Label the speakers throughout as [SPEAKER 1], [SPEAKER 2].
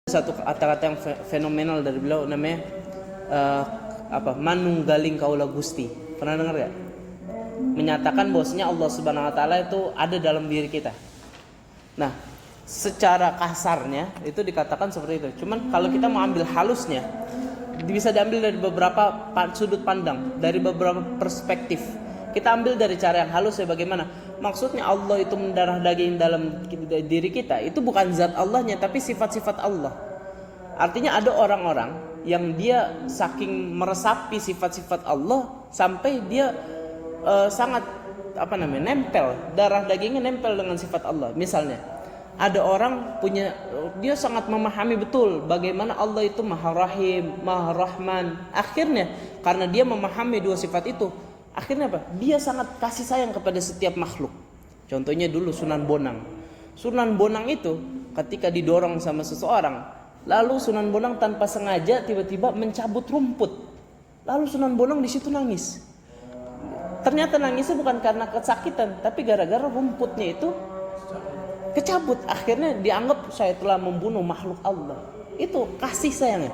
[SPEAKER 1] Satu kata-kata yang fenomenal dari beliau namanya manunggaling kaula Gusti. Pernah dengar gak? Menyatakan bahwasanya Allah Subhanahu wa taala itu ada dalam diri kita. Nah, secara kasarnya itu dikatakan seperti itu. Cuman kalau kita mau ambil halusnya, bisa diambil dari beberapa sudut pandang, dari beberapa perspektif. Kita ambil dari cara yang halus ya, bagaimana? Maksudnya Allah itu mendarah daging dalam diri kita, itu bukan zat Allahnya tapi sifat-sifat Allah. Artinya ada orang-orang yang dia saking meresapi sifat-sifat Allah sampai dia sangat nempel, darah dagingnya nempel dengan sifat Allah. Misalnya ada orang dia sangat memahami betul bagaimana Allah itu Maha Rahim, Maha Rahman. Akhirnya karena dia memahami dua sifat itu, akhirnya apa? Dia sangat kasih sayang kepada setiap makhluk. Contohnya dulu Sunan Bonang. Sunan Bonang itu ketika didorong sama seseorang, lalu Sunan Bonang tanpa sengaja tiba-tiba mencabut rumput. Lalu Sunan Bonang di situ nangis. Ternyata nangisnya bukan karena kesakitan, tapi gara-gara rumputnya itu kecabut. Akhirnya dianggap saya telah membunuh makhluk Allah. Itu kasih sayangnya.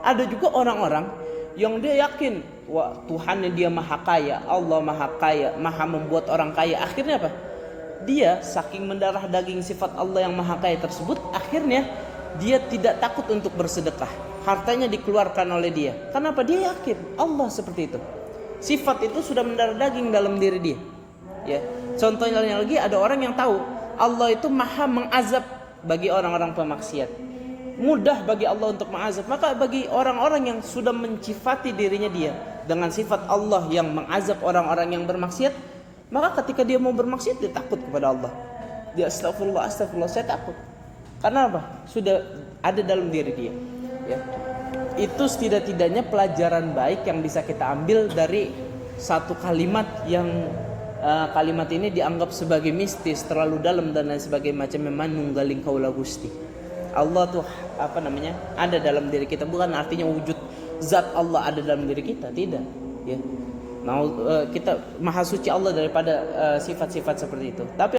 [SPEAKER 1] Ada juga orang-orang yang dia yakin, wah Tuhannya dia maha kaya, Allah maha kaya, maha membuat orang kaya. Akhirnya apa? Dia saking mendarah daging sifat Allah yang maha kaya tersebut, akhirnya dia tidak takut untuk bersedekah. Hartanya dikeluarkan oleh dia. Kenapa? Dia yakin Allah seperti itu. Sifat itu sudah mendarah daging dalam diri dia. Ya. Contohnya lagi, ada orang yang tahu Allah itu maha mengazab bagi orang-orang pemaksiat. Mudah bagi Allah untuk mengazab. Maka bagi orang-orang yang sudah mencifati dirinya dia dengan sifat Allah yang mengazab orang-orang yang bermaksiat, maka ketika dia mau bermaksiat dia takut kepada Allah. Dia astagfirullah, saya takut. Karena apa? Sudah ada dalam diri dia. Ya. Itu setidak-tidaknya pelajaran baik yang bisa kita ambil dari satu kalimat yang kalimat ini dianggap sebagai mistis, terlalu dalam dan lain sebagainya, macam manunggaling kaula Gusti. Allah tuh ada dalam diri kita, bukan artinya wujud zat Allah ada dalam diri kita, tidak. Ya. Kita maha suci Allah daripada sifat-sifat seperti itu. Tapi